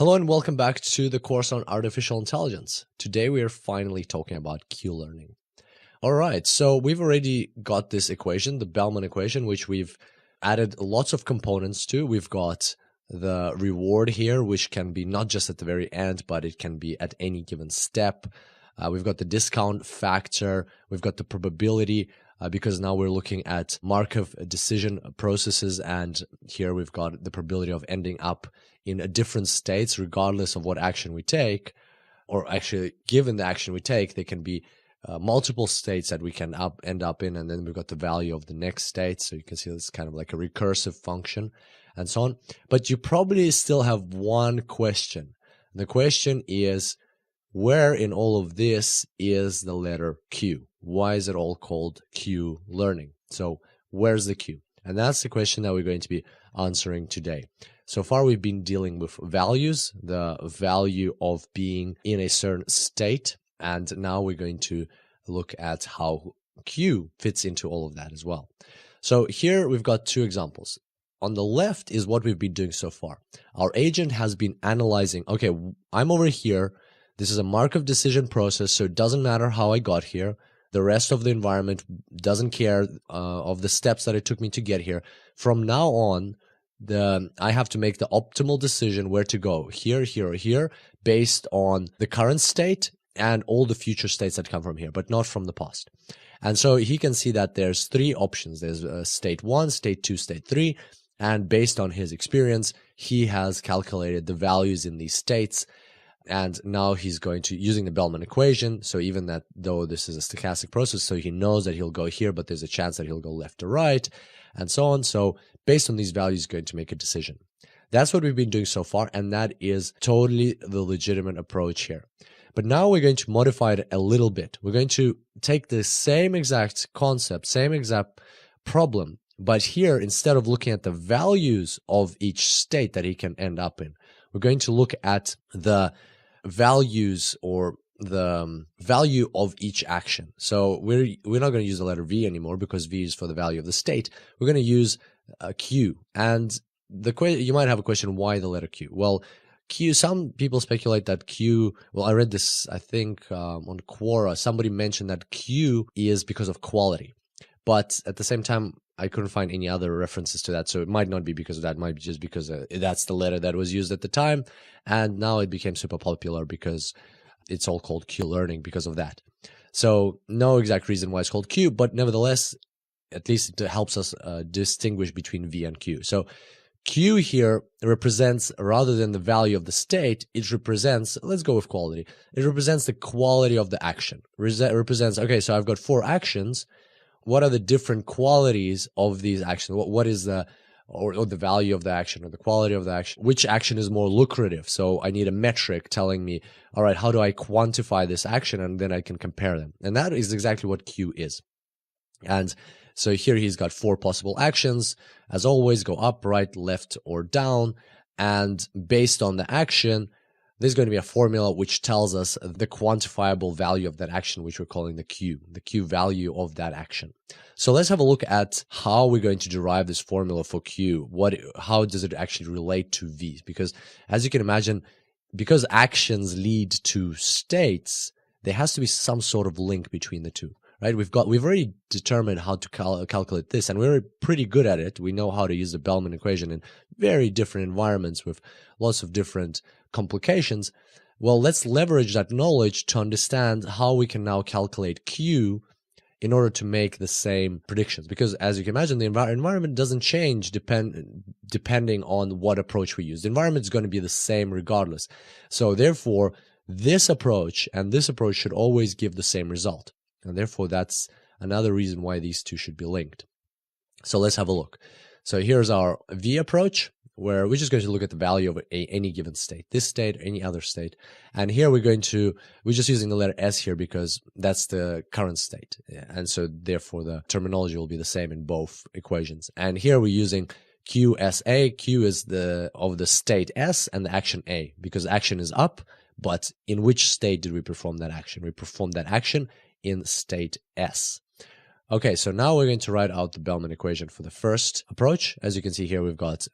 Hello and welcome back to the course on artificial intelligence. Today we are finally talking about Qlearning. All right, so we've already got this equation, the Bellman equation, which we've added lots of components to. We've got the reward here, which can be not just at the very end, but it can be at any given step. We've got the discount factor. We've got the probability, because now we're looking at Markov decision processes, and here we've got the probability of ending up in a different states regardless of what action we take, or actually given the action we take, they can be multiple states that we can end up in, and then we've got the value of the next state. So you can see this kind of like a recursive function and so on. But you probably still have one question. The question is, where in all of this is the letter Q? Why is it all called Qlearning? So where's the Q? And that's the question that we're going to be answering today. So far, we've been dealing with values, the value of being in a certain state. And now we're going to look at how Q fits into all of that as well. So here we've got two examples. On the left is what we've been doing so far. Our agent has been analyzing, okay, I'm over here. This is a Markov decision process, so it doesn't matter how I got here. The rest of the environment doesn't care of the steps that it took me to get here. From now on, I have to make the optimal decision where to go, here, here, or here, based on the current state and all the future states that come from here, but not from the past. And so he can see that there's three options. There's state 1, state 2, state 3. And based on his experience, he has calculated the values in these states. And now he's going to, using the Bellman equation, so even that though this is a stochastic process, so he knows that he'll go here, but there's a chance that he'll go left or right, and so on. So based on these values, he's going to make a decision. That's what we've been doing so far, and that is totally the legitimate approach here. But now we're going to modify it a little bit. We're going to take the same exact concept, same exact problem, but here, instead of looking at the values of each state that he can end up in, we're going to look at the values or the value of each action. So we're not going to use the letter V anymore because V is for the value of the state. We're going to use Q. And you might have a question, why the letter Q? Well, Q, some people speculate that Q, well, I read this, I think, on Quora. Somebody mentioned that Q is because of quality. But at the same time, I couldn't find any other references to that. So it might not be because of that. It might be just because that's the letter that was used at the time. And now it became super popular because it's all called Qlearning because of that. So no exact reason why it's called Q, but nevertheless, at least it helps us distinguish between V and Q. So Q here represents, rather than the value of the state, it represents, let's go with quality. It represents the quality of the action. It represents, okay, so I've got 4 actions. What are the different qualities of these actions? What is the, or the value of the action or the quality of the action? Which action is more lucrative? So I need a metric telling me, all right, how do I quantify this action? And then I can compare them. And that is exactly what Q is. And so here he's got 4 possible actions. As always, go up, right, left, or down. And based on the action, there's going to be a formula which tells us the quantifiable value of that action, which we're calling the Q value of that action. So let's have a look at how we're going to derive this formula for Q. How does it actually relate to V? Because as you can imagine, because actions lead to states, there has to be some sort of link between the two. Right? We've already determined how to calculate this, and we're pretty good at it. We know how to use the Bellman equation in very different environments with lots of different complications. Well, let's leverage that knowledge to understand how we can now calculate Q in order to make the same predictions. Because as you can imagine, the environment doesn't change depending on what approach we use. The environment is going to be the same regardless. So therefore, this approach and this approach should always give the same result. And therefore, that's another reason why these two should be linked. So let's have a look. So here's our V approach, where we're just going to look at the value of any given state, this state, or any other state. And here we're just using the letter S here because that's the current state. And so therefore, the terminology will be the same in both equations. And here we're using QSA. Q is of the state S and the action A, because action is up, but in which state did we perform that action? We performed that action in state S. Okay, so now we're going to write out the Bellman equation for the first approach. As you can see here, we've got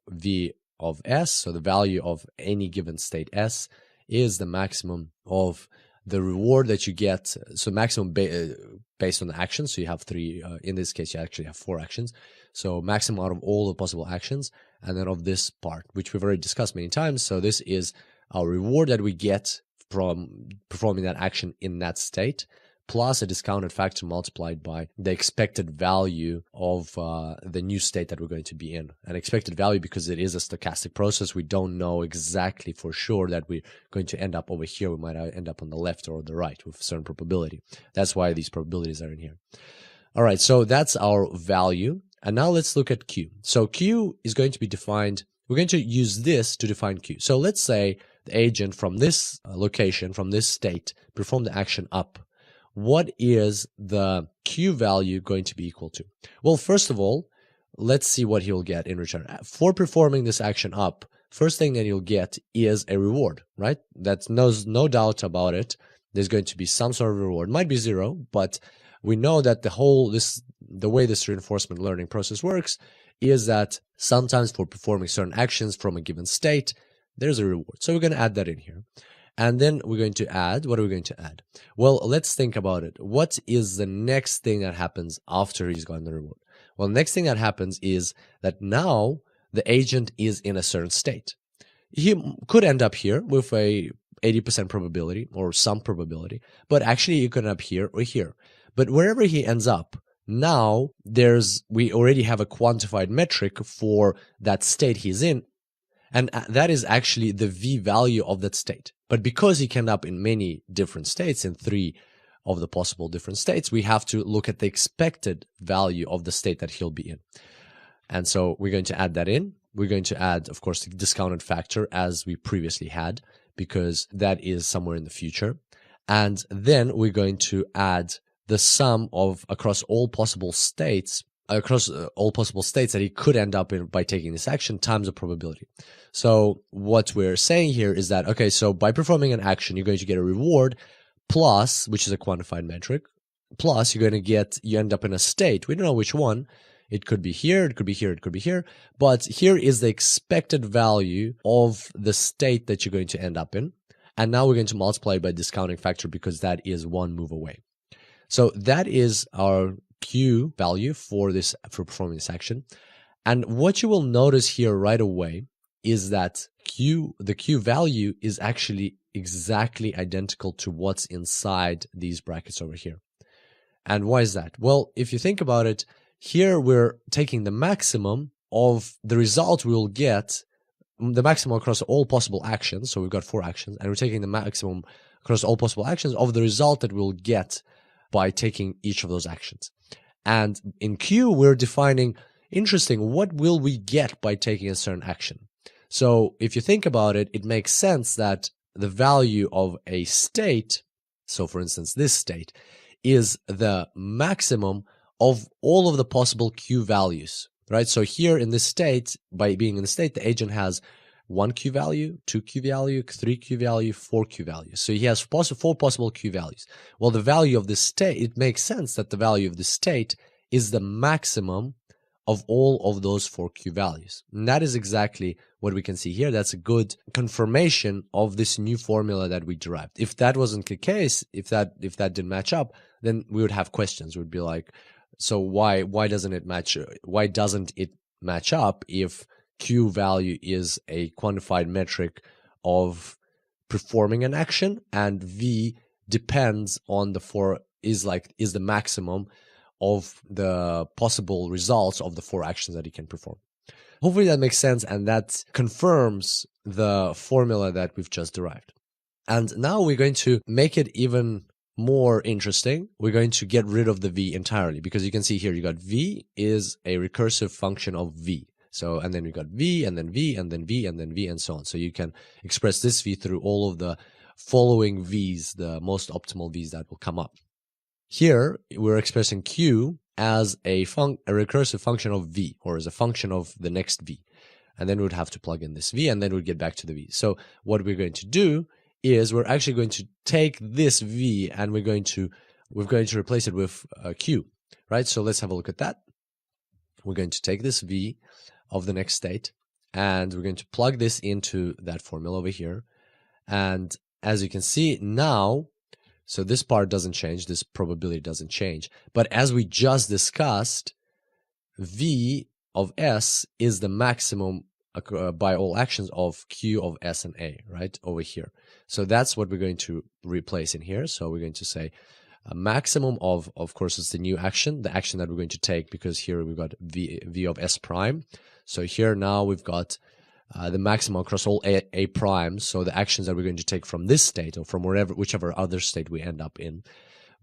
V of S, so the value of any given state S, is the maximum of the reward that you get. So maximum based on the action. So you have three, in this case, you actually have 4 actions. So maximum out of all the possible actions, and then of this part, which we've already discussed many times. So this is our reward that we get from performing that action in that state, plus a discounted factor multiplied by the expected value of the new state that we're going to be in. An expected value because it is a stochastic process. We don't know exactly for sure that we're going to end up over here. We might end up on the left or the right with a certain probability. That's why these probabilities are in here. All right, so that's our value. And now let's look at Q. So Q is going to be defined. We're going to use this to define Q. So let's say the agent from this location, from this state, performed the action up. What is the Q value going to be equal to? Well, first of all, let's see what he'll get in return. For performing this action up, first thing that he'll get is a reward, right? That's no doubt about it. There's going to be some sort of reward. It might be 0, but we know that the way this reinforcement learning process works is that sometimes for performing certain actions from a given state, there's a reward. So we're going to add that in here. And then we're going to add, what are we going to add? Well, let's think about it. What is the next thing that happens after he's gotten the reward? Well, the next thing that happens is that now the agent is in a certain state. He could end up here with a 80% probability or some probability, but actually he could end up here or here. But wherever he ends up, now we already have a quantified metric for that state he's in, and that is actually the V value of that state. But because he can end up in many different states, in 3 of the possible different states, we have to look at the expected value of the state that he'll be in. And so we're going to add that in. We're going to add, of course, the discounted factor as we previously had, because that is somewhere in the future. And then we're going to add the sum of across all possible states that he could end up in by taking this action times the probability. So what we're saying here is that, okay, so by performing an action, you're going to get a reward plus, which is a quantified metric, plus you end up in a state. We don't know which one. It could be here, it could be here, it could be here, but here is the expected value of the state that you're going to end up in. And now we're going to multiply by discounting factor because that is 1 move away. So that is our Q value for performing this action. And what you will notice here right away is that the Q value is actually exactly identical to what's inside these brackets over here. And why is that? Well, if you think about it, here we're taking the maximum of the result we will get, the maximum across all possible actions. So we've got 4 actions, and we're taking the maximum across all possible actions of the result that we'll get by taking each of those actions. And in Q, we're defining, interesting, what will we get by taking a certain action? So if you think about it, it makes sense that the value of a state, so for instance, this state, is the maximum of all of the possible Q values, right? So here in this state, by being in the state, the agent has 1 Q value, 2 Q value, 3 Q value, 4 Q values. So he has 4 possible Q values. Well, the value of this state, it makes sense that the value of the state is the maximum of all of those 4 Q values. And that is exactly what we can see here. That's a good confirmation of this new formula that we derived. If that wasn't the case, if that didn't match up, then we would have questions. We'd be like, so why doesn't it match? Why doesn't it match up if Q value is a quantified metric of performing an action, and V depends on is the maximum of the possible results of the 4 actions that he can perform. Hopefully that makes sense, and that confirms the formula that we've just derived. And now we're going to make it even more interesting. We're going to get rid of the V entirely, because you can see here you got V is a recursive function of V. So, and then we got V, and then V, and then V, and then V, and so on. So you can express this V through all of the following V's, the most optimal V's that will come up. Here, we're expressing Q as a recursive function of V, or as a function of the next V. And then we would have to plug in this V, and then we'd get back to the V. So what we're going to do is we're actually going to take this V, and we're going to replace it with Q, right? So let's have a look at that. We're going to take this V of the next state, and we're going to plug this into that formula over here. And as you can see now, so this part doesn't change, this probability doesn't change. But as we just discussed, V of S is the maximum by all actions of Q of S and A, right, over here. So that's what we're going to replace in here. So we're going to say a maximum of course, it's the new action, the action that we're going to take, because here we've got V of S prime. So here now we've got the maximum across all A primes, so the actions that we're going to take from this state or from whichever other state we end up in.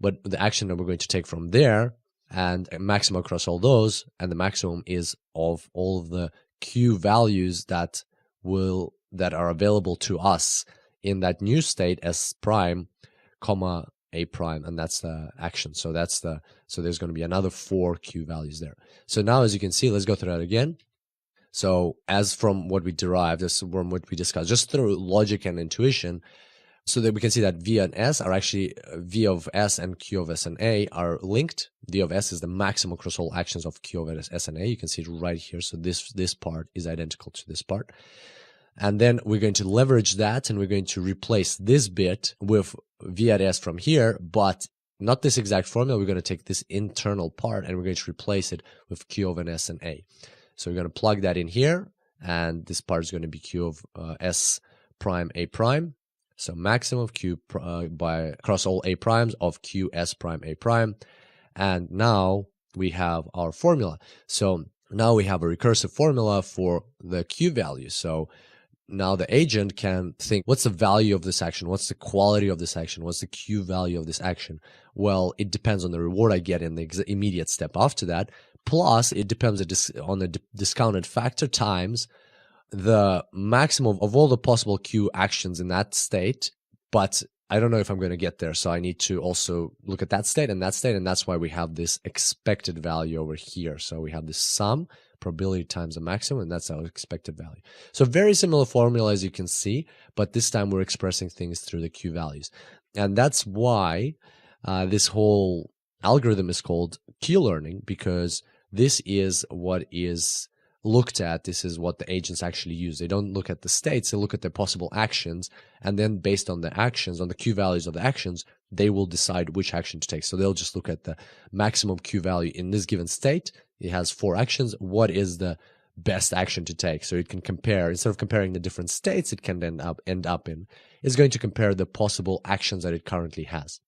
But the action that we're going to take from there, and a maximum across all those, and the maximum is of all of the Q values that are available to us in that new state S prime, comma A prime, and that's the action. So there's going to be another 4 Q values there. So now, as you can see, let's go through that again. So as from what we derived, as from what we discussed, just through logic and intuition, so that we can see that V and S are actually, V of S and Q of S and A are linked. V of S is the maximum across all actions of Q of S and A. You can see it right here. So this part is identical to this part. And then we're going to leverage that, and we're going to replace this bit with V at S from here, but not this exact formula. We're going to take this internal part, and we're going to replace it with Q of an S and A. So we're going to plug that in here, and this part is going to be Q of S prime A prime. So maximum of Q by across all A primes of Q S prime A prime. And now we have our formula. So now we have a recursive formula for the Q value. So now the agent can think, what's the value of this action? What's the quality of this action? What's the Q value of this action? Well, it depends on the reward I get in the immediate step after that. Plus, it depends on the discounted factor times the maximum of all the possible Q actions in that state. But I don't know if I'm going to get there. So I need to also look at that state and that state. And that's why we have this expected value over here. So we have this sum, probability times the maximum, and that's our expected value. So very similar formula, as you can see, but this time we're expressing things through the Q values. And that's why this whole algorithm is called Qlearning, because this is what is looked at. This is what the agents actually use. They don't look at the states, they look at the possible actions, and then based on the actions, on the Q values of the actions, they will decide which action to take. So they'll just look at the maximum Q value in this given state. It has 4 actions. What is the best action to take? So it can compare, instead of comparing the different states it can end up in, it's going to compare the possible actions that it currently has.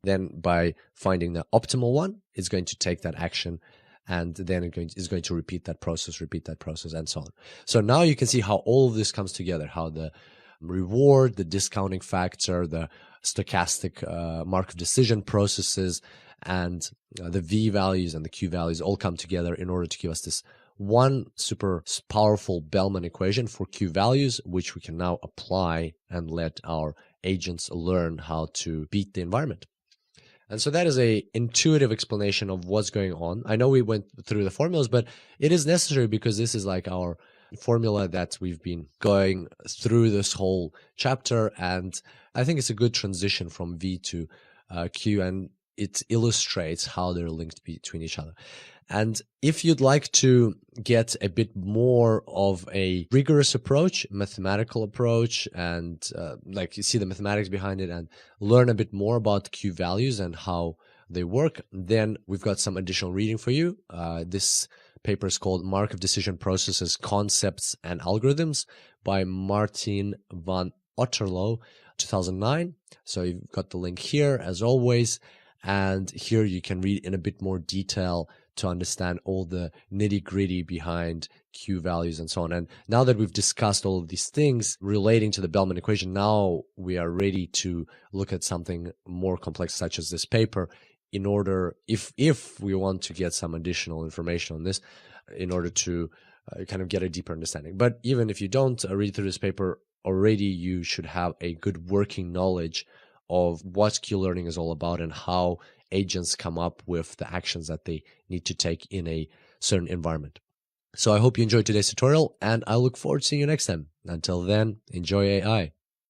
Then by finding the optimal one, it's going to take that action, and then it's going to repeat that process, and so on. So now you can see how all of this comes together, how the reward, the discounting factor, the stochastic Markov decision processes, and the V values and the Q values all come together in order to give us this one super powerful Bellman equation for Q values, which we can now apply and let our agents learn how to beat the environment. And so that is a intuitive explanation of what's going on. I know we went through the formulas, but it is necessary because this is like our formula that we've been going through this whole chapter. And I think it's a good transition from V to Q, and it illustrates how they're linked between each other. And if you'd like to get a bit more of a rigorous approach, mathematical approach, and like you see the mathematics behind it and learn a bit more about Q values and how they work, then we've got some additional reading for you. This paper is called Markov Decision Processes, Concepts and Algorithms by Martin van Otterlo, 2009. So you've got the link here as always. And here you can read in a bit more detail to understand all the nitty-gritty behind Q values and so on. And now that we've discussed all of these things relating to the Bellman equation, now we are ready to look at something more complex, such as this paper, in order, if we want to get some additional information on this, in order to kind of get a deeper understanding. But even if you don't read through this paper already, you should have a good working knowledge of what Qlearning is all about and how agents come up with the actions that they need to take in a certain environment. So I hope you enjoyed today's tutorial, and I look forward to seeing you next time. Until then, enjoy AI.